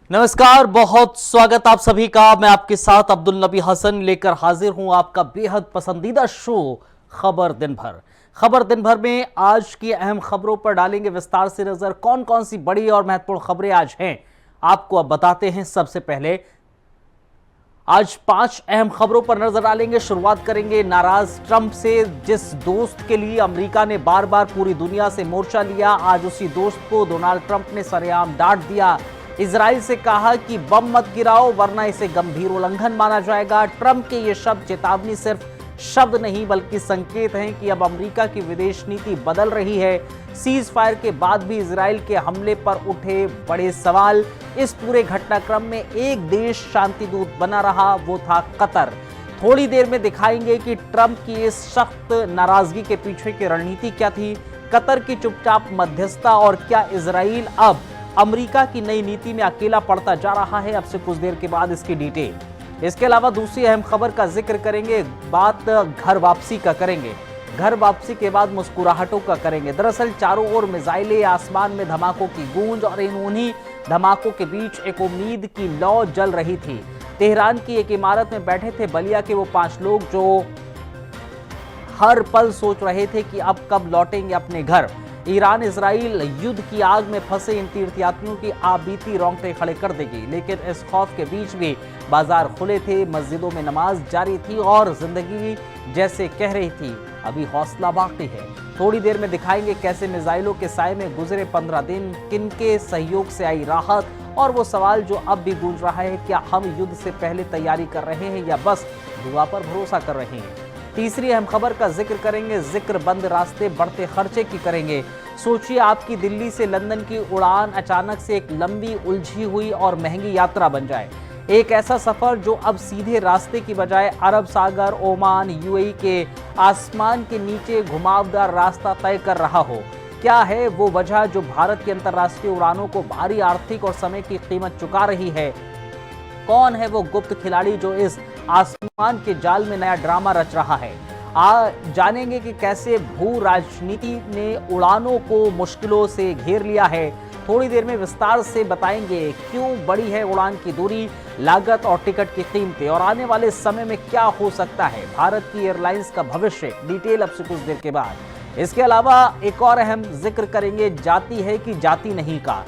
नमस्कार, बहुत स्वागत आप सभी का। मैं आपके साथ अब्दुल नबी हसन लेकर हाजिर हूं आपका बेहद पसंदीदा शो खबर दिन भर। खबर दिन भर में आज की अहम खबरों पर डालेंगे विस्तार से नजर। कौन कौन सी बड़ी और महत्वपूर्ण खबरें आज हैं, आपको अब बताते हैं। सबसे पहले आज 5 अहम खबरों पर नजर डालेंगे। शुरुआत करेंगे नाराज ट्रंप से। जिस दोस्त के लिए अमेरिका ने बार बार पूरी दुनिया से मोर्चा लिया, आज उसी दोस्त को डोनाल्ड ट्रंप ने सरेआम डांट दिया। इजराइल से कहा कि बम मत गिराओ वरना इसे गंभीर उल्लंघन माना जाएगा। ट्रंप के ये शब्द चेतावनी सिर्फ शब्द नहीं बल्कि संकेत हैं कि अब अमेरिका की विदेश नीति बदल रही है। सीज फायर के बाद भी इजराइल के हमले पर उठे बड़े सवाल। इस पूरे घटनाक्रम में एक देश शांति दूत बना रहा, वो था कतर। थोड़ी देर में दिखाएंगे कि ट्रंप की इस सख्त नाराजगी के पीछे की रणनीति क्या थी, कतर की चुपचाप मध्यस्थता, और क्या इजराइल अब अमेरिका की नई नीति में अकेला पड़ता जा रहा है। अब से कुछ देर के बाद इसकी डिटेल। इसके अलावा दूसरी अहम खबर का जिक्र करेंगे। बात घर वापसी का करेंगे। घर वापसी के बाद मुस्कुराहटों का करेंगे। दरअसल चारों ओर मिसाइलें, आसमान में धमाकों की गूंज, और उन्हीं धमाकों के बीच एक उम्मीद की लौ जल रही थी। तेहरान की एक इमारत में बैठे थे बलिया के वो 5 लोग जो हर पल सोच रहे थे कि अब कब लौटेंगे अपने घर। ईरान इजराइल युद्ध की आग में फंसे इन तीर्थयात्रियों की आपबीती रोंगटे खड़े कर देगी, लेकिन इस खौफ के बीच भी बाजार खुले थे, मस्जिदों में नमाज जारी थी और जिंदगी जैसे कह रही थी अभी हौसला बाकी है। थोड़ी देर में दिखाएंगे कैसे मिसाइलों के साए में गुजरे 15 दिन, किनके सहयोग से आई राहत, और वो सवाल जो अब भी गूंज रहा है, क्या हम युद्ध से पहले तैयारी कर रहे हैं या बस दुआ पर भरोसा कर रहे हैं। तीसरी अहम खबर का जिक्र करेंगे। जिक्र बंद रास्ते बढ़ते खर्चे की करेंगे। सोचिए आपकी दिल्ली से लंदन की उड़ान अचानक से एक लंबी, उलझी हुई और महंगी यात्रा बन जाए। एक ऐसा सफर जो अब सीधे रास्ते की बजाय अरब सागर, ओमान, यूएई के आसमान के नीचे घुमावदार रास्ता तय कर रहा हो। क्या है वो वजह जो भारत की अंतर्राष्ट्रीय उड़ानों को भारी आर्थिक और समय की कीमत चुका रही है? कौन है वो गुप्त खिलाड़ी जो इस आसमान के जाल में नया ड्रामा रच रहा है? जानेंगे कि कैसे भू राजनीति ने उड़ानों को मुश्किलों से घेर लिया है। थोड़ी देर में विस्तार से बताएंगे क्यों बढ़ी है उड़ान की दूरी, लागत और टिकट की कीमतें, और आने वाले समय में क्या हो सकता है भारत की एयरलाइंस का भविष्य। डिटेल अब से कुछ देर के बाद। इसके अलावा एक और अहम जिक्र करेंगे, जाति है कि जाति नहीं का।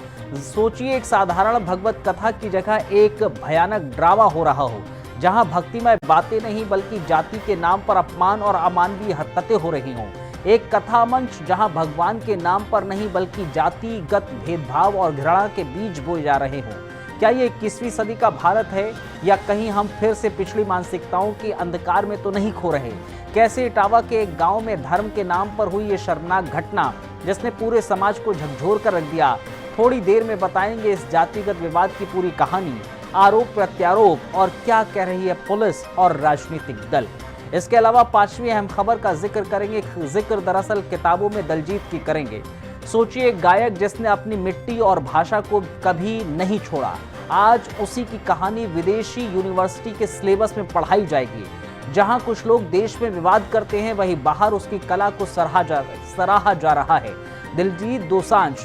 सोचिए एक साधारण भगवत कथा की जगह एक भयानक ड्रामा हो रहा हो, जहां भक्तिमय बातें नहीं बल्कि जाति के नाम पर अपमान और अमानवीय हरकतें हो रही हों। एक कथा मंच जहां भगवान के नाम पर नहीं बल्कि जातिगत भेदभाव और घृणा के बीज बोए जा रहे हों। क्या ये 21वीं सदी का भारत है या कहीं हम फिर से पिछली मानसिकताओं के अंधकार में तो नहीं खो रहे? कैसे इटावा के एक गांव में धर्म के नाम पर हुई ये शर्मनाक घटना जिसने पूरे समाज को झकझोर कर रख दिया। थोड़ी देर में बताएंगे इस जातिगत विवाद की पूरी कहानी, आरोप प्रत्यारोप, और क्या कह रही है पुलिस और राजनीतिक दल। इसके अलावा 5वीं अहम खबर का जिक्र करेंगे। जिक्र दरअसल किताबों में दलजीत की करेंगे। सोचिए एक गायक जिसने अपनी मिट्टी और भाषा को कभी नहीं छोड़ा, आज उसी की कहानी विदेशी यूनिवर्सिटी के सिलेबस में पढ़ाई जाएगी। जहां कुछ लोग देश में विवाद करते हैं, वहीं बाहर उसकी कला को सराहा जा रहा है। दिलजीत दोसांझ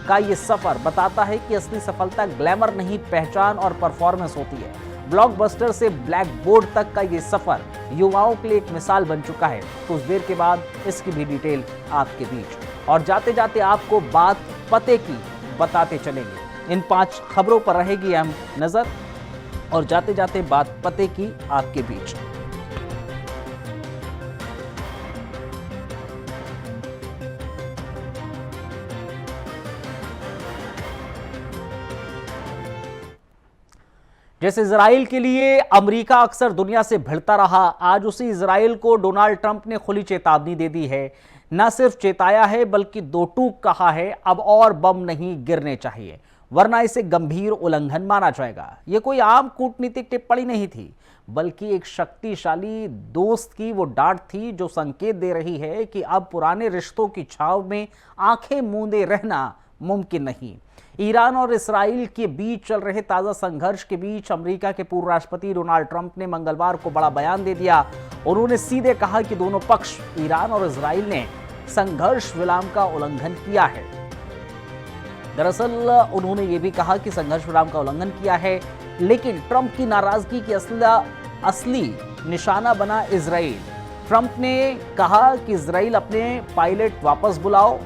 का ये सफर बताता है कि असली सफलता ग्लैमर नहीं, पहचान और परफॉर्मेंस होती है। ब्लॉकबस्टर से ब्लैक बोर्ड तक का ये सफर युवाओं के लिए एक मिसाल बन चुका है। कुछ देर के बाद इसकी भी डिटेल आपके बीच, और जाते जाते आपको बात पते की बताते चलेंगे। इन 5 खबरों पर रहेगी अहम नजर, और जाते जाते बात पते की आपके बीच। जैसे इजराइल के लिए अमेरिका अक्सर दुनिया से भिड़ता रहा, आज उसी इजराइल को डोनाल्ड ट्रंप ने खुली चेतावनी दे दी है। न सिर्फ चेताया है बल्कि 2 टूक कहा है, अब और बम नहीं गिरने चाहिए वरना इसे गंभीर उल्लंघन माना जाएगा। यह कोई आम कूटनीतिक टिप्पणी नहीं थी बल्कि एक शक्तिशाली दोस्त की वो डांट थी जो संकेत दे रही है कि अब पुराने रिश्तों की छाव में आंखें मूंदे रहना मुमकिन नहीं। ईरान और इस्राइल के बीच चल रहे ताजा संघर्ष के बीच अमेरिका के पूर्व राष्ट्रपति डोनाल्ड ट्रंप ने मंगलवार को बड़ा बयान दे दिया। उन्होंने सीधे कहा कि दोनों पक्ष, ईरान और इस्राइल ने संघर्ष विराम का उल्लंघन किया है। दरअसल उन्होंने ये भी कहा कि संघर्ष विराम का उल्लंघन किया है, लेकिन ट्रंप की नाराजगी की असली निशाना बना इजराइल। ट्रंप ने कहा कि इजराइल अपने पायलट वापस बुलाओ,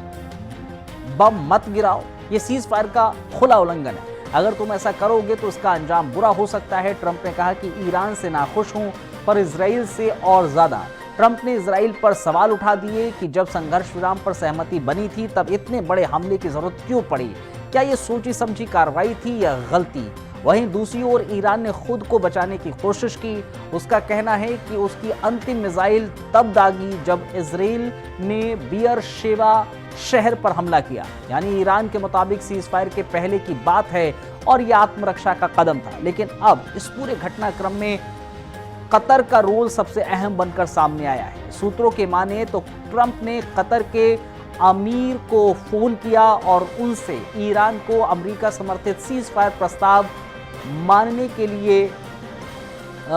बम मत गिराओ। ये सीज फायर का खुला उल्लंघन है, अगर तुम ऐसा करोगे तो इसका अंजाम बुरा हो सकता है। ट्रंप ने कहा कि ईरान से नाखुश हूं, पर इजराइल से और ज्यादा। ट्रंप ने इजराइल पर सवाल उठा दिए कि जब संघर्ष विराम पर सहमति बनी थी तब इतने बड़े हमले की जरूरत क्यों पड़ी? क्या ये सोची समझी कार्रवाई थी या गलती? वहीं दूसरी ओर ईरान ने खुद को बचाने की कोशिश की। उसका कहना है कि उसकी अंतिम मिसाइल तब दागी जब इजराइल ने बियर शेवा शहर पर हमला किया। यानी ईरान के मुताबिक सीज फायर के पहले की बात है और यह आत्मरक्षा का कदम था। लेकिन अब इस पूरे घटनाक्रम में कतर का रोल सबसे अहम बनकर सामने आया है। सूत्रों के माने तो ट्रंप ने कतर के अमीर को फोन किया और उनसे ईरान को अमेरिका समर्थित सीज फायर प्रस्ताव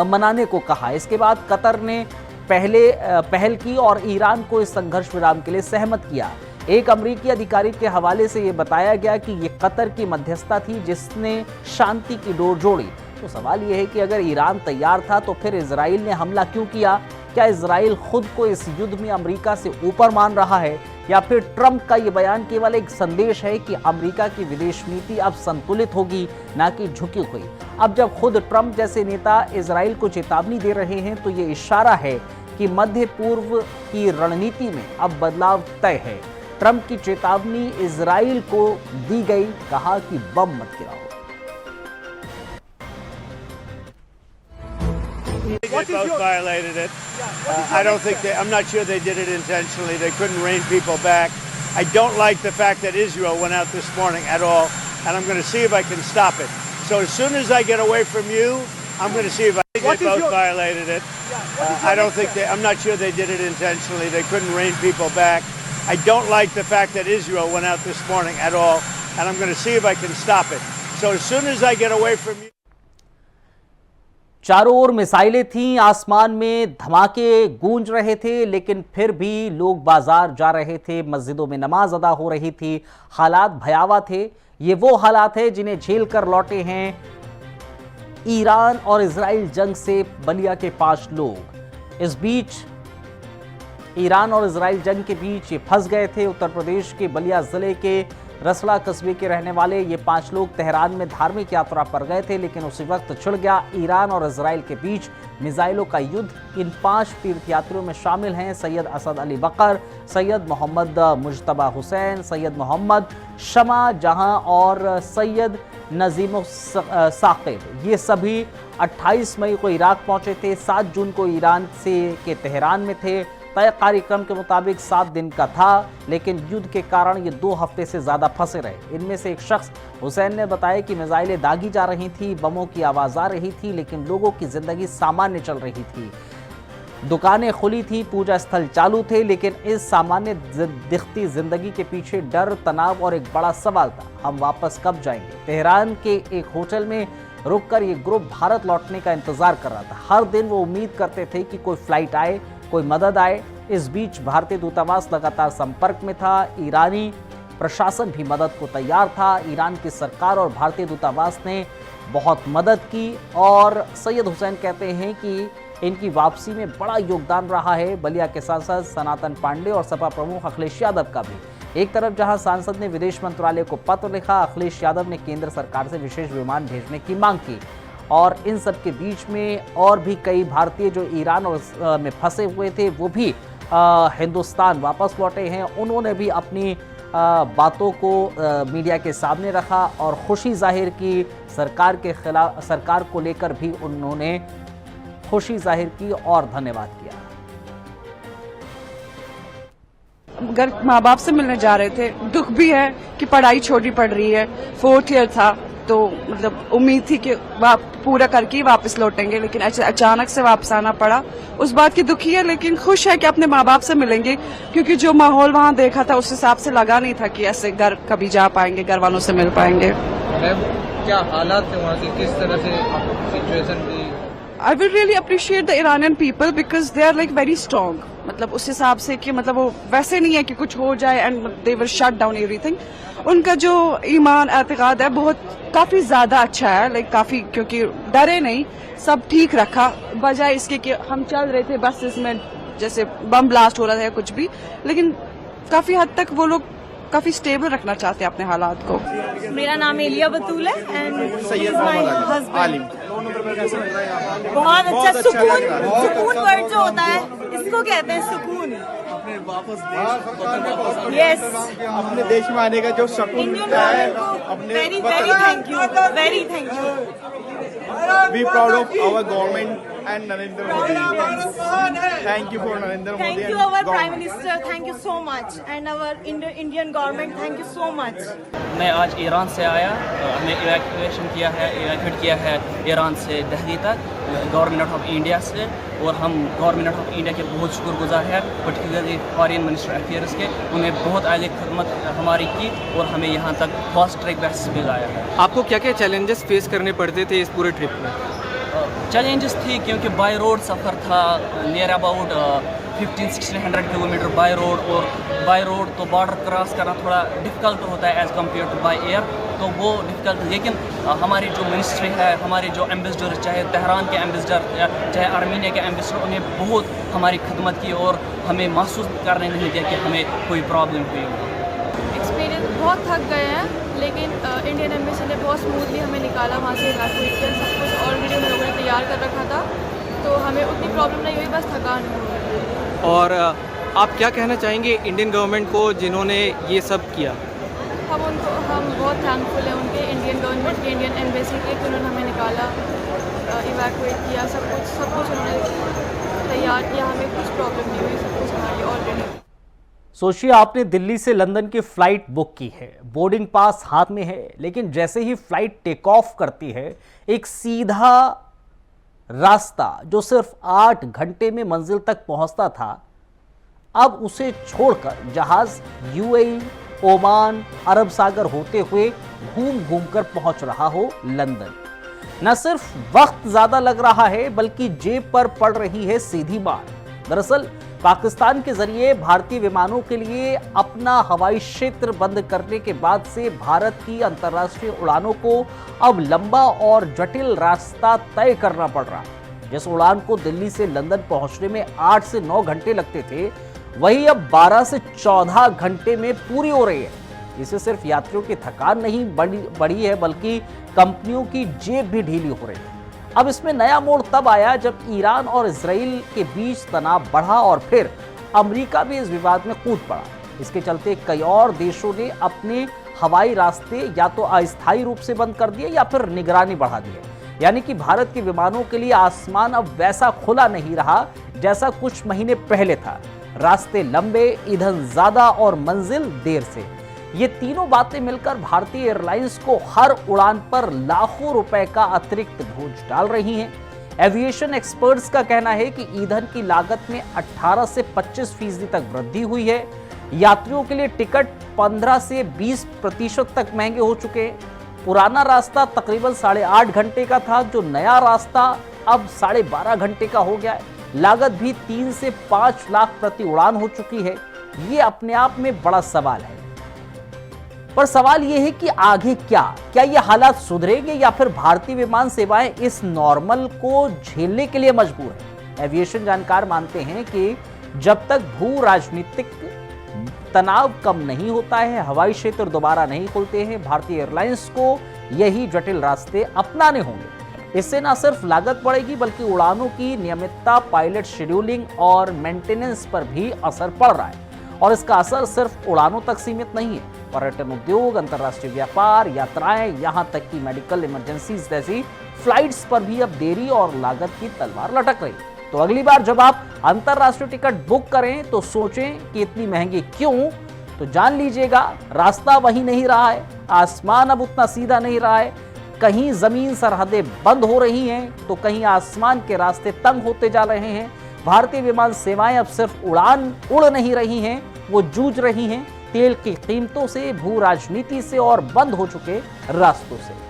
मनाने को कहा। इसके बाद कतर ने पहल की और ईरान को इस संघर्ष विराम के लिए सहमत किया। एक अमेरिकी अधिकारी के हवाले से यह बताया गया कि यह कतर की मध्यस्थता थी जिसने शांति की डोर जोड़ी। तो सवाल यह है कि अगर ईरान तैयार था तो फिर इजराइल ने हमला क्यों किया? क्या इजराइल खुद को इस युद्ध में अमेरिका से ऊपर मान रहा है, या फिर ट्रंप का यह बयान केवल एक संदेश है कि अमेरिका की विदेश नीति अब संतुलित होगी, ना कि झुकी हुई? अब जब खुद ट्रंप जैसे नेता इजराइल को चेतावनी दे रहे हैं तो ये इशारा है कि मध्य पूर्व की रणनीति में अब बदलाव तय है। ट्रंप की चेतावनी इजराइल को दी गई, कहा कि बम मत गिराओ। They both violated it. I don't think I'm not sure they did it intentionally. They couldn't rein people back. I don't like the fact that Israel went out this morning at all, and I'm going to see if I can stop it. So as soon as I get away from you, I'm going to see if I think they both violated it. I don't think I'm not sure they did it intentionally. They couldn't rein people back. I don't like the fact that Israel went out this morning at all, and I'm going to see if I can stop it. So as soon as I get away from you. चारों ओर मिसाइलें थीं, आसमान में धमाके गूंज रहे थे, लेकिन फिर भी लोग बाजार जा रहे थे, मस्जिदों में नमाज अदा हो रही थी। हालात भयावह थे। ये वो हालात है जिन्हें झेल कर लौटे हैं ईरान और इजराइल जंग से बलिया के 5 लोग। इस बीच ईरान और इजराइल जंग के बीच ये फंस गए थे। उत्तर प्रदेश के बलिया जिले के रसला कस्बे के रहने वाले ये 5 लोग तेहरान में धार्मिक यात्रा पर गए थे, लेकिन उसी वक्त छिड़ गया ईरान और इजराइल के बीच मिसाइलों का युद्ध। इन 5 तीर्थयात्रियों में शामिल हैं सैयद असद अली बकर, सैयद मोहम्मद मुजतबा हुसैन, सैयद मोहम्मद शमा जहां और सैयद नजीम साकिब। ये सभी 28 मई को इराक पहुंचे थे, 7 जून को ईरान के तेहरान में थे। तय कार्यक्रम के मुताबिक 7 दिन का था, लेकिन युद्ध के कारण ये 2 हफ्ते से ज्यादा फंसे रहे। इनमें से एक शख्स हुसैन ने बताया कि मिसाइलें दागी जा रही थी, बमों की आवाज आ रही थी, लेकिन लोगों की जिंदगी सामान्य चल रही थी। दुकानें खुली थी, पूजा स्थल चालू थे, लेकिन इस सामान्य दिखती जिंदगी के पीछे डर, तनाव और एक बड़ा सवाल था, हम वापस कब जाएंगे। तेहरान के एक होटल में रुककर ये ग्रुप भारत लौटने का इंतजार कर रहा था। हर दिन वो उम्मीद करते थे कि कोई फ्लाइट आए, कोई मदद आए। इस बीच भारतीय दूतावास लगातार संपर्क में था। ईरानी प्रशासन भी मदद को तैयार था। ईरान की सरकार और भारतीय दूतावास ने बहुत मदद की और सैयद हुसैन कहते हैं कि इनकी वापसी में बड़ा योगदान रहा है बलिया के सांसद सनातन पांडे और सपा प्रमुख अखिलेश यादव का भी। एक तरफ जहां सांसद ने विदेश मंत्रालय को पत्र लिखा, अखिलेश यादव ने केंद्र सरकार से विशेष विमान भेजने की मांग की। और इन सब के बीच में और भी कई भारतीय जो ईरान में फंसे हुए थे वो भी हिंदुस्तान वापस लौटे हैं। उन्होंने भी अपनी बातों को मीडिया के सामने रखा और खुशी जाहिर की। सरकार को लेकर भी उन्होंने खुशी जाहिर की और धन्यवाद किया। घर माँ बाप से मिलने जा रहे थे, दुख भी है कि पढ़ाई छोटी पड़ रही है, 4th ईयर था, तो मतलब उम्मीद थी कि पूरा करके ही वापस लौटेंगे, लेकिन अचानक से वापस आना पड़ा। उस बात की दुखी है, लेकिन खुश है कि अपने माँ बाप से मिलेंगे, क्योंकि जो माहौल वहाँ देखा था उस हिसाब से लगा नहीं था कि ऐसे घर कभी जा पाएंगे, घर वालों से मिल पाएंगे। मैम क्या हालात थे वहाँ के, किस तरह से सिचुएशन थी? I will really appreciate the Iranian people because they are like very strong. मतलब उस हिसाब से कि मतलब वो वैसे नहीं है कि कुछ हो जाए and they will shut down everything. उनका जो ईमान एतकाद है बहुत काफी ज्यादा अच्छा है, लाइक काफी, क्योंकि डरे नहीं, सब ठीक रखा, बजाय इसके कि हम चल रहे थे बस इसमें जैसे बम ब्लास्ट हो रहा था या कुछ भी, लेकिन काफी हद तक वो लोग काफी स्टेबल रखना चाहते हैं अपने हालात को। मेरा नाम एलिया बतूल है एंड माय हस्बैंड। बहुत अच्छा सुकून वर्ड जो होता है इसको कहते हैं सुकून। यस, अपने देश में आने का जो सुकून इंडियन मिलता है, गवर्नमेंट को अपने very thank you, very thank you. We proud of our government and Narendra Modi. Thank you for Narendra Modi thank and you our prime government. Minister, thank you so much and our Indian government, thank you so much. मैं आज Iran से आया, हमने evacuate किया है Iran से दिल्ली तक government of India से, और हम गवर्नमेंट ऑफ इंडिया के बहुत शुक्रगुजार हैं, पर्टिकुलरली फॉरेन मिनिस्टर अफेयर्स के। उन्हें बहुत आगे खदमत हमारी की और हमें यहाँ तक फास्ट ट्रैक बेसिस पे लाया है। आपको क्या क्या चैलेंजेस फेस करने पड़ते थे इस पूरे ट्रिप में? चैलेंजेस थी क्योंकि बाय रोड सफ़र था, near about 1500-1600 kilometre by road, और बाय रोड तो बॉर्डर क्रॉस करना थोड़ा डिफ़िकल्ट होता है as compare to by air, तो वो डिफ़िकल्ट। लेकिन हमारी जो मिनिस्ट्री है, हमारे जो एम्बेसडर, चाहे तेहरान के एम्बेसडर चाहे आर्मीनिया के एम्बेसडर, उन्हें बहुत हमारी खिदमत की और हमें महसूस करने नहीं दिया कि हमें कोई प्रॉब्लम हुई हो। एक्सपीरियंस बहुत थक गए हैं, लेकिन इंडियन एम्बेसी ने बहुत स्मूथली हमें निकाला वहाँ से, इवैक्यूएट किया, सब कुछ ऑलरेडी हम लोगों ने तैयार कर रखा था, तो हमें उतनी प्रॉब्लम नहीं हुई, बस थकान हुई। और आप क्या कहना चाहेंगे इंडियन गवर्नमेंट को जिन्होंने ये सब किया? हम बहुत थैंकफुल हैं उनके, इंडियन गवर्नमेंट के, इंडियन एम्बेसी के, कि उन्होंने हमें निकाला, इवैक्यूएट किया, सब कुछ उन्होंने तैयार किया, हमें कुछ प्रॉब्लम नहीं हुई, सब कुछ हमारी ऑलरेडी। सोचिए, आपने दिल्ली से लंदन की फ्लाइट बुक की है, बोर्डिंग पास हाथ में है, लेकिन जैसे ही फ्लाइट टेक ऑफ करती है, एक सीधा रास्ता जो सिर्फ 8 घंटे में मंजिल तक पहुंचता था, अब उसे छोड़कर जहाज यूएई, ओमान, अरब सागर होते हुए घूम घूम कर पहुंच रहा हो लंदन। न सिर्फ वक्त ज्यादा लग रहा है, बल्कि जेब पर पड़ रही है सीधी मार। दरअसल पाकिस्तान के जरिए भारतीय विमानों के लिए अपना हवाई क्षेत्र बंद करने के बाद से भारत की अंतर्राष्ट्रीय उड़ानों को अब लंबा और जटिल रास्ता तय करना पड़ रहा है। जिस उड़ान को दिल्ली से लंदन पहुंचने में 8 से 9 घंटे लगते थे, वही अब 12 से 14 घंटे में पूरी हो रही है। इससे सिर्फ यात्रियों की थकान नहीं बढ़ी है, बल्कि कंपनियों की जेब भी ढीली हो रही है। अब इसमें नया मोड़ तब आया जब ईरान और इजराइल के बीच तनाव बढ़ा और फिर अमेरिका भी इस विवाद में कूद पड़ा। इसके चलते कई और देशों ने अपने हवाई रास्ते या तो अस्थायी रूप से बंद कर दिए या फिर निगरानी बढ़ा दी है। यानी कि भारत के विमानों के लिए आसमान अब वैसा खुला नहीं रहा जैसा कुछ महीने पहले था। रास्ते लंबे, ईंधन ज्यादा और मंजिल देर से, ये तीनों बातें मिलकर भारतीय एयरलाइंस को हर उड़ान पर लाखों रुपए का अतिरिक्त बोझ डाल रही हैं। एविएशन एक्सपर्ट्स का कहना है कि ईंधन की लागत में 18 से 25% तक वृद्धि हुई है। यात्रियों के लिए टिकट 15 से 20% तक महंगे हो चुके हैं। पुराना रास्ता तकरीबन 8.5 घंटे का था, जो नया रास्ता अब 12.5 घंटे का हो गया है। लागत भी 3 से 5 लाख प्रति उड़ान हो चुकी है। ये अपने आप में बड़ा सवाल है। पर सवाल यह है कि आगे क्या ये हालात सुधरेंगे या फिर भारतीय विमान सेवाएं इस नॉर्मल को झेलने के लिए मजबूर है? एविएशन जानकार मानते हैं कि जब तक भू राजनीतिक तनाव कम नहीं होता है, हवाई क्षेत्र दोबारा नहीं खुलते हैं, भारतीय एयरलाइंस को यही जटिल रास्ते अपनाने होंगे। इससे न सिर्फ लागत बढ़ेगी, बल्कि उड़ानों की नियमितता, पायलट शेड्यूलिंग और मेंटेनेंस पर भी असर पड़ रहा है। और इसका असर सिर्फ उड़ानों तक सीमित नहीं है। पर्यटन उद्योग, अंतर्राष्ट्रीय व्यापार, यात्राएं, यहां तक कि मेडिकल इमरजेंसीज जैसी फ्लाइट्स पर भी अब देरी और लागत की तलवार लटक रही है। तो अगली बार जब आप अंतर्राष्ट्रीय टिकट बुक करें तो सोचें कि इतनी महंगी क्यों? तो जान लीजिएगा, रास्ता वही नहीं रहा है, आसमान अब उतना सीधा नहीं रहा है। कहीं जमीन सरहदें बंद हो रही हैं, तो कहीं आसमान के रास्ते तंग होते जा रहे हैं। भारतीय विमान सेवाएं अब सिर्फ उड़ान उड़ नहीं रही हैं, वो जूझ रही हैं तेल की कीमतों से, भू राजनीति से और बंद हो चुके रास्तों से।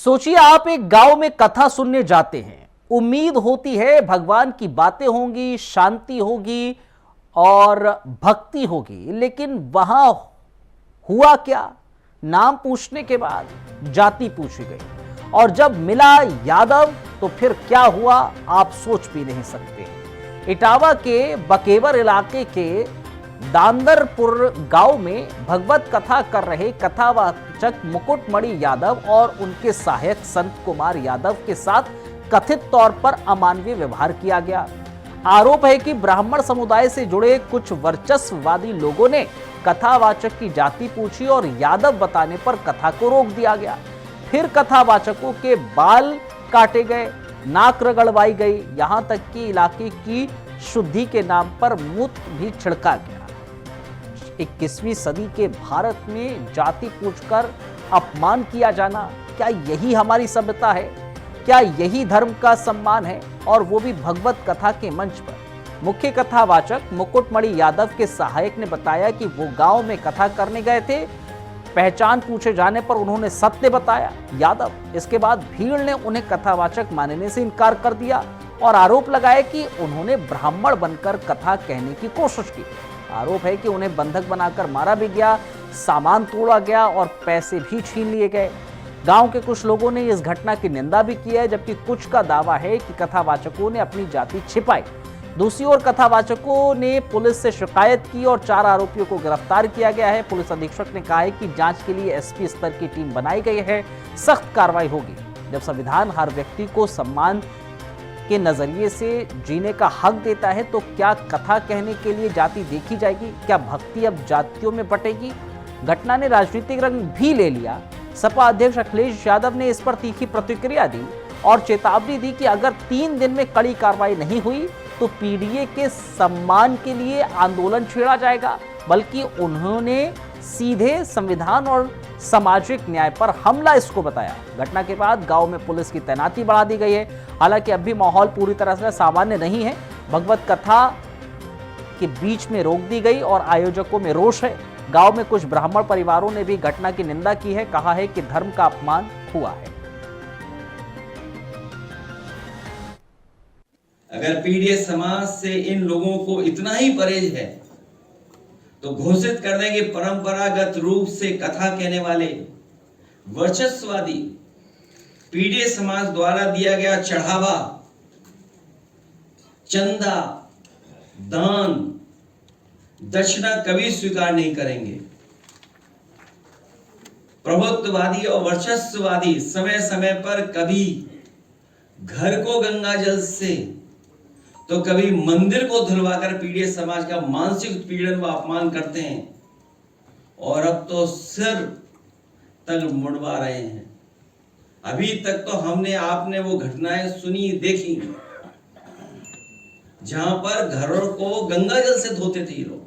सोचिए आप एक गांव में कथा सुनने जाते हैं, उम्मीद होती है भगवान की बातें होंगी, शांति होगी और भक्ति होगी, लेकिन वहां हुआ क्या? नाम पूछने के बाद जाति पूछी गई और जब मिला यादव तो फिर क्या हुआ आप सोच भी नहीं सकते। इटावा के बकेवर इलाके के दांदरपुर गांव में भगवत कथा कर रहे कथावाचक मुकुटमणि यादव और उनके सहायक संत कुमार यादव के साथ कथित तौर पर अमानवीय व्यवहार किया गया। आरोप है कि ब्राह्मण समुदाय से जुड़े कुछ वर्चस्ववादी लोगों ने कथावाचक की जाति पूछी और यादव बताने पर कथा को रोक दिया गया। फिर कथावाचकों के बाल काटे गए, नाक रगड़वाई गई, यहां तक कि इलाके की शुद्धि के नाम पर मूत्र भी छिड़का गया। 21वीं सदी के भारत में जाति पूछकर अपमान किया जाना, क्या यही हमारी सभ्यता है? क्या यही धर्म का सम्मान है? और वो भी भगवत कथा के मंच पर। मुख्य कथावाचक मुकुटमणि यादव के सहायक ने बताया कि वो गांव में कथा करने गए थे। पहचान पूछे जाने पर उन्होंने सत्य बताया। यादव इसके बाद भीड़ ने उन्हें कथावाचक मानने से इनकार कर दिया और आरोप लगाया कि उन्होंने ब्राह्मण बनकर कथा कहने की कोशिश की। आरोप है कि उन्हें बंधक बनाकर मारा भी गया, सामान तोड़ा गया और पैसे भी छीन लिए गए। गांव के कुछ लोगों ने इस घटना की निंदा भी की है, जबकि कुछ का दावा है कि कथावाचकों ने अपनी जाति छिपाई। दूसरी ओर कथावाचकों ने पुलिस से शिकायत की और 4 आरोपियों को गिरफ्तार किया गया है। पुलिस अधीक्षक ने कहा है कि जांच के लिए एसपी स्तर की टीम बनाई गई है, सख्त कार्रवाई होगी। जब संविधान हर व्यक्ति को सम्मान के नजरिए से जीने का हक देता है, तो क्या कथा कहने के लिए जाति देखी जाएगी? क्या भक्ति अब जातियों में बटेगी? घटना ने राजनीतिक रंग भी ले लिया। सपा अध्यक्ष अखिलेश यादव ने इस पर तीखी प्रतिक्रिया दी और चेतावनी दी कि अगर 3 दिन में कड़ी कार्रवाई नहीं हुई तो पीडीए के सम्मान के लिए आंदोलन छेड़ा जाएगा। बल्कि उन्होंने सीधे संविधान और सामाजिक न्याय पर हमला इसको बताया। घटना के बाद गांव में पुलिस की तैनाती बढ़ा दी गई है। हालांकि अब भी माहौल पूरी तरह से सामान्य नहीं है। भगवत कथा के बीच में रोक दी गई और आयोजकों में रोष है। गांव में कुछ ब्राह्मण परिवारों ने भी घटना की निंदा की है, कहा है कि धर्म का अपमान हुआ है। अगर पीडीए समाज से इन लोगों को इतना ही परहेज है तो घोषित कर देंगे परंपरागत रूप से कथा कहने वाले वर्चस्ववादी पीडीए समाज द्वारा दिया गया चढ़ावा, चंदा, दान, दक्षिणा कभी स्वीकार नहीं करेंगे। प्रभुत्ववादी और वर्चस्ववादी समय समय पर कभी घर को गंगा जल से तो कभी मंदिर को धुलवाकर पीडीए समाज का मानसिक उत्पीड़न व अपमान करते हैं और अब तो सिर तक मुड़वा रहे हैं। अभी तक तो हमने आपने वो घटनाएं सुनी देखी जहां पर घरों को गंगा जल से धोते थे ये लोग।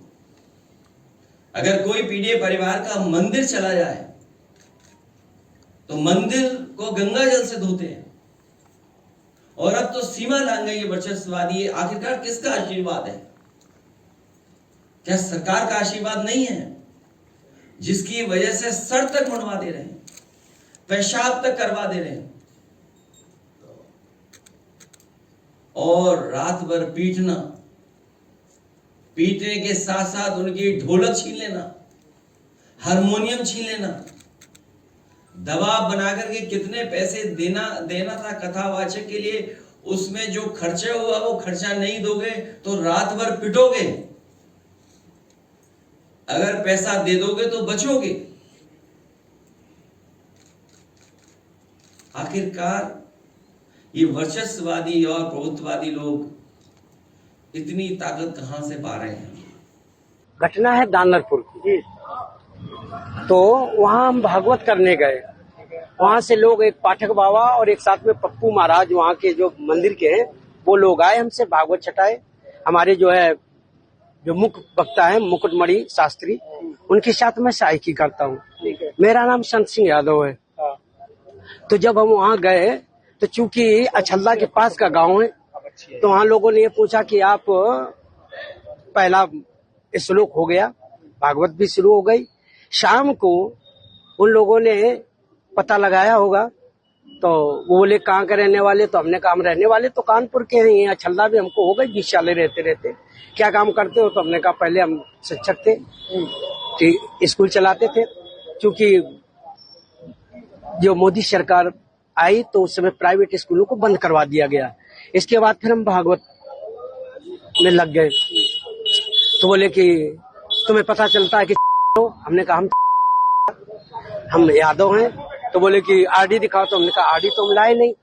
अगर कोई पीडीए परिवार का मंदिर चला जाए तो मंदिर को गंगा जल से धोते हैं और अब तो सीमा लांघ गई ये वर्चस्ववादी। आखिरकार किसका आशीर्वाद है? क्या सरकार का आशीर्वाद नहीं है जिसकी वजह से सर तक मुड़वा दे रहे हैं, पेशाब तक करवा दे रहे हैं और रात भर पीटना, पीटने के साथ साथ उनकी ढोलक छीन लेना, हारमोनियम छीन लेना, दबाव बनाकर के कितने पैसे देना था कथावाचक के लिए, उसमें जो खर्चा हुआ वो खर्चा नहीं दोगे तो रात भर पिटोगे, अगर पैसा दे दोगे तो बचोगे। आखिरकार ये वर्चस्ववादी और प्रभुत्ववादी लोग इतनी ताकत कहां से पा रहे हैं? घटना है दानरपुर की। तो वहां हम भागवत करने गए। वहां से लोग, एक पाठक बाबा और एक साथ में पप्पू महाराज वहां के जो मंदिर के हैं, वो लोग आए हमसे भागवत छटाए। हमारे जो मुख्य वक्ता है मुकुटमणि शास्त्री, उनके साथ मैं सहायकी करता हूँ। मेरा नाम संत सिंह यादव है। तो जब हम वहाँ गए तो चूंकि अछल्ला के पास का गांव है, तो वहाँ लोगों ने ये पूछा कि आप, पहला श्लोक हो गया, भागवत भी शुरू हो गई। शाम को उन लोगों ने पता लगाया होगा तो वो बोले कहाँ के रहने वाले, तो हमने कहा हम रहने वाले तो कानपुर के हैं, यहाँ छल्ला भी हमको हो गए 20 साल रहते रहते। क्या काम करते हो, तो हमने कहा पहले हम शिक्षक थे, स्कूल चलाते थे। क्योंकि जो मोदी सरकार आई तो उस समय प्राइवेट स्कूलों को बंद करवा दिया गया। इसके बाद फिर हम भागवत में लग गए। तो बोले कि तुम्हें पता चलता है कि हमने कहा हम यादव हैं। तो बोले कि आरडी दिखाओ, तो हमने कहा आरडी तो हम लाए नहीं,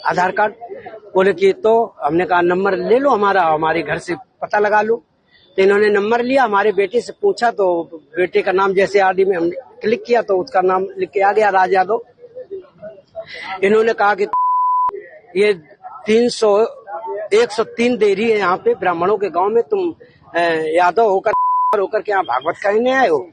आधार कार्ड। बोले कि तो हमने कहा नंबर ले लो हमारा, हमारे घर से पता लगा लो। तो इन्होंने नंबर लिया, हमारे बेटे से पूछा तो बेटे का नाम जैसे आरडी में हमने क्लिक किया तो उसका नाम लिख के आ गया, राज यादव। इन्होंने कहा कि ये 103 देरी है यहाँ पे ब्राह्मणों के गांव में, तुम यादव होकर के यहाँ भागवत कहने आए हो।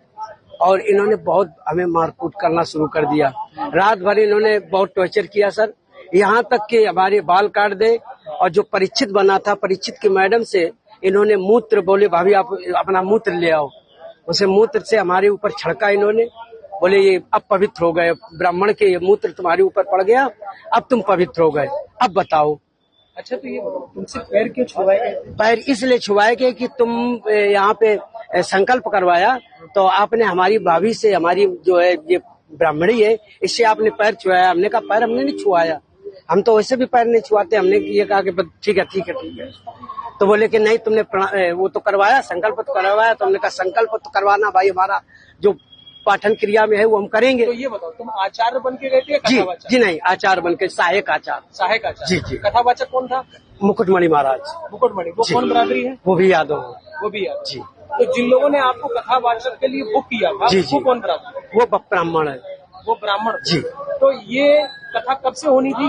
और इन्होंने बहुत हमें मारकूट करना शुरू कर दिया। रात भर इन्होंने बहुत टॉर्चर किया सर, यहाँ तक कि हमारे बाल काट दे। और जो परीक्षित बना था, परीक्षित की मैडम से इन्होंने मूत्र, बोले भाभी आप अपना मूत्र ले आओ, उसे मूत्र से हमारे ऊपर छड़का इन्होंने। बोले ये अब पवित्र हो गए, ब्राह्मण के ये मूत्र तुम्हारे ऊपर पड़ गया, अब तुम पवित्र हो गए, अब बताओ। अच्छा, तो ये तुमसे पैर क्यों छुआए गए? पैर इसलिए छुआए गए कि तुम यहाँ पे संकल्प करवाया, तो आपने हमारी भाभी से, हमारी जो है ये ब्राह्मणी है, इससे आपने पैर छुआया। हमने कहा पैर हमने नहीं छुआया, हम तो वैसे भी पैर नहीं छुआते। हमने ये कहा कि ठीक है ठीक है ठीक है। तो बोले कि नहीं तुमने वो तो करवाया, संकल्प तो करवाया। तो हमने कहा संकल्प तो करवाना भाई हमारा जो पाठन क्रिया में है वो हम करेंगे। तो ये बताओ, तुम आचार्य बन के गए थे? जी जी नहीं, आचार्य बन के, सहायक आचार्य। सहायक आचार्य जी जी। कथावाचक कौन था? मुकुटमणि महाराज। मुकुटमणि, वो कौन बरादरी है? वो भी यादव। वो भी यादव। जी। तो जिन लोगों ने आपको कथावाचक के लिए बुक किया था, जी, वो कौन बरादरी? वो ब्राह्मण है। वो ब्राह्मण जी। तो ये कथा कब से होनी थी?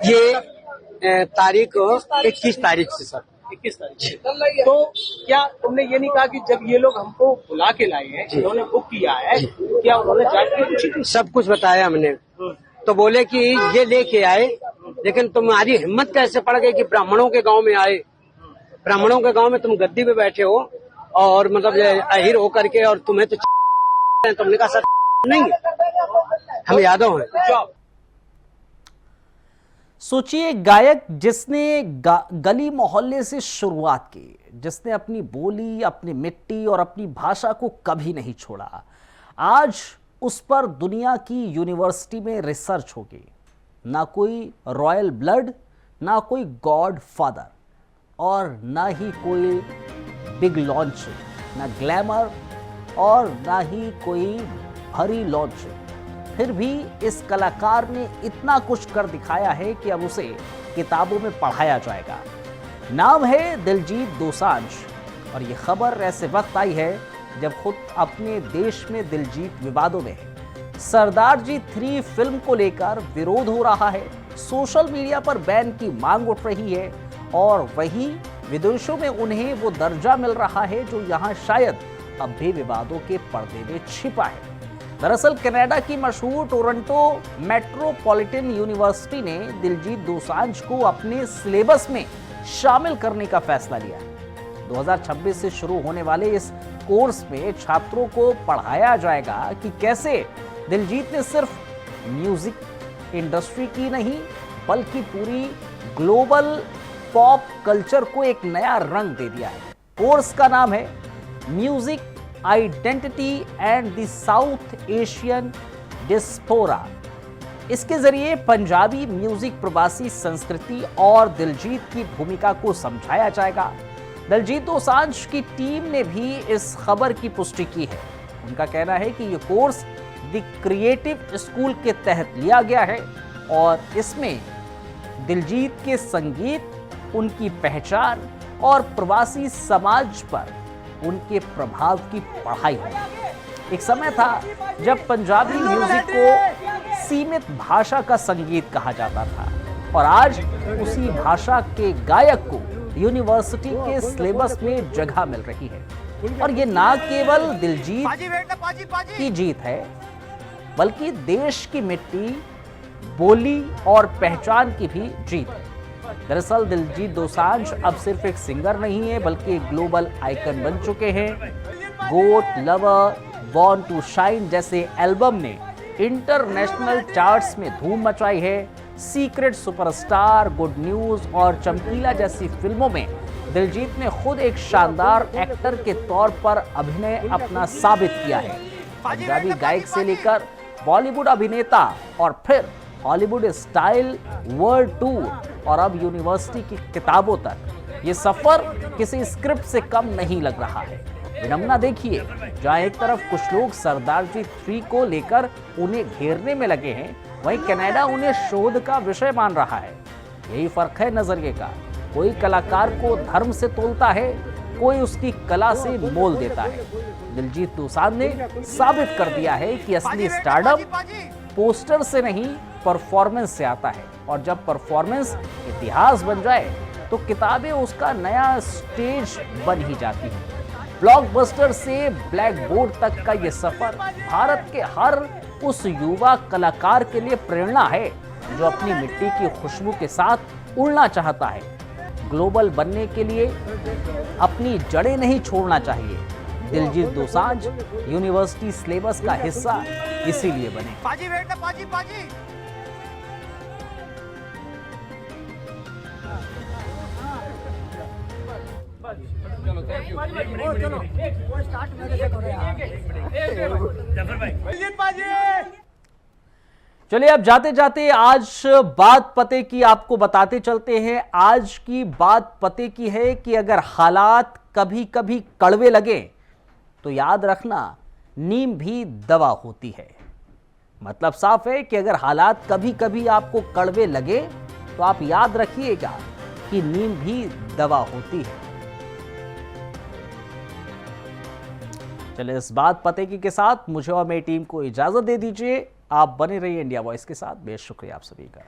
ये तारीख 21 तारीख से सर। 21 तारीख। तो क्या तुमने ये नहीं कहा कि जब ये लोग हमको बुला के लाए हैं, इन्होंने बुक किया है, क्या उन्होंने जाके पूछी? सब कुछ बताया हमने। तो बोले कि ये लेके आए, लेकिन तुम्हारी हिम्मत कैसे पड़ गई कि ब्राह्मणों के गांव में आए, ब्राह्मणों के गांव में तुम गद्दी पे बैठे हो और मतलब अहिर होकर के, और तुम्हें तो तुमने कहा सर नहीं, हम यादव हैं। सोचिए, गायक जिसने गली मोहल्ले से शुरुआत की, जिसने अपनी बोली, अपनी मिट्टी और अपनी भाषा को कभी नहीं छोड़ा, आज उस पर दुनिया की यूनिवर्सिटी में रिसर्च होगी। ना कोई रॉयल ब्लड, ना कोई गॉड फादर, और ना ही कोई बिग लॉन्च, ना ग्लैमर और ना ही कोई भरी लॉन्च। फिर भी इस कलाकार ने इतना कुछ कर दिखाया है कि अब उसे किताबों में पढ़ाया जाएगा। नाम है दिलजीत दोसांझ, और ये खबर ऐसे वक्त आई है जब खुद अपने देश में दिलजीत विवादों में है। सरदार जी 3 फिल्म को लेकर विरोध हो रहा है, सोशल मीडिया पर बैन की मांग उठ रही है, और वहीं विदेशों में उन्हें वो दर्जा मिल रहा है जो यहाँ शायद अब भी विवादों के पर्दे में छिपा है। दरअसल कनाडा की मशहूर टोरंटो मेट्रोपॉलिटन यूनिवर्सिटी ने दिलजीत दोसांझ को अपने सिलेबस में शामिल करने का फैसला लिया है। 2026 से शुरू होने वाले इस कोर्स में छात्रों को पढ़ाया जाएगा कि कैसे दिलजीत ने सिर्फ म्यूजिक इंडस्ट्री की नहीं, बल्कि पूरी ग्लोबल पॉप कल्चर को एक नया रंग दे दिया है। कोर्स का नाम है music identity and the South Asian diaspora. इसके जरिए पंजाबी म्यूजिक, प्रवासी संस्कृति और दिलजीत की भूमिका को समझाया जाएगा। दिलजीत दोसांझ की टीम ने भी इस खबर की पुष्टि की है। उनका कहना है कि यह कोर्स द क्रिएटिव स्कूल के तहत लिया गया है और इसमें दिलजीत के संगीत, उनकी पहचान और प्रवासी समाज पर उनके प्रभाव की पढ़ाई हुई। एक समय था जब पंजाबी म्यूजिक को सीमित भाषा का संगीत कहा जाता था, और आज उसी भाषा के गायक को यूनिवर्सिटी के सिलेबस में जगह मिल रही है। और ये ना केवल दिलजीत की जीत है, बल्कि देश की मिट्टी, बोली और पहचान की भी जीत है। दरअसल दिलजीत दोसांझ अब सिर्फ एक सिंगर नहीं है, बल्कि एक ग्लोबल आइकन बन चुके हैं। गोट, लवर, बॉर्न टू शाइन जैसे एल्बम ने इंटरनेशनल चार्ट्स में धूम मचाई है। सीक्रेट सुपरस्टार, गुड न्यूज और चमकीला जैसी फिल्मों में दिलजीत ने खुद एक शानदार एक्टर के तौर पर अभिनय अपना साबित किया है। पंजाबी गायक से लेकर बॉलीवुड अभिनेता और फिर हॉलीवुड स्टाइल वर्ल्ड टूर और अब यूनिवर्सिटी की किताबों तक ये सफर किसी स्क्रिप्ट से कम नहीं लग रहा है। विडंबना देखिए, जहां एक तरफ कुछ लोग सरदार जी 3 को लेकर उन्हें घेरने में लगे हैं, वहीं कनाडा उन्हें शोध का विषय मान रहा है। यही फर्क है नजरिए का। कोई कलाकार को धर्म से तोलता है, कोई उसकी कला से मोल देता है। दिलजीत दोसांझ ने साबित कर दिया है कि असली स्टारडम पोस्टर से नहीं परफॉर्मेंस से आता है, और जब परफॉर्मेंस इतिहास बन जाए तो किताबें उसका नया स्टेज बन ही जाती हैं। ब्लॉकबस्टर से ब्लैक बोर्ड तक का ये सफर भारत के हर उस युवा कलाकार के लिए प्रेरणा है जो अपनी मिट्टी की खुशबू के साथ उड़ना चाहता है। ग्लोबल बनने के लिए अपनी जड़ें नहीं छोड़ना चाहिए। दिलजीत दोसांझ यूनिवर्सिटी सिलेबस का हिस्सा इसीलिए बने। चलिए अब जाते जाते आज बात पते की आपको बताते चलते हैं। आज की बात पते की है कि अगर हालात कभी कभी कड़वे लगे तो याद रखना, नीम भी दवा होती है। मतलब साफ है कि अगर हालात कभी कभी आपको कड़वे लगे तो आप याद रखिएगा कि नीम भी दवा होती है। चलिए इस बात पते की के साथ मुझे और मेरी टीम को इजाजत दे दीजिए। आप बने रहिए इंडिया वॉइस के साथ। बेहद शुक्रिया आप सभी का।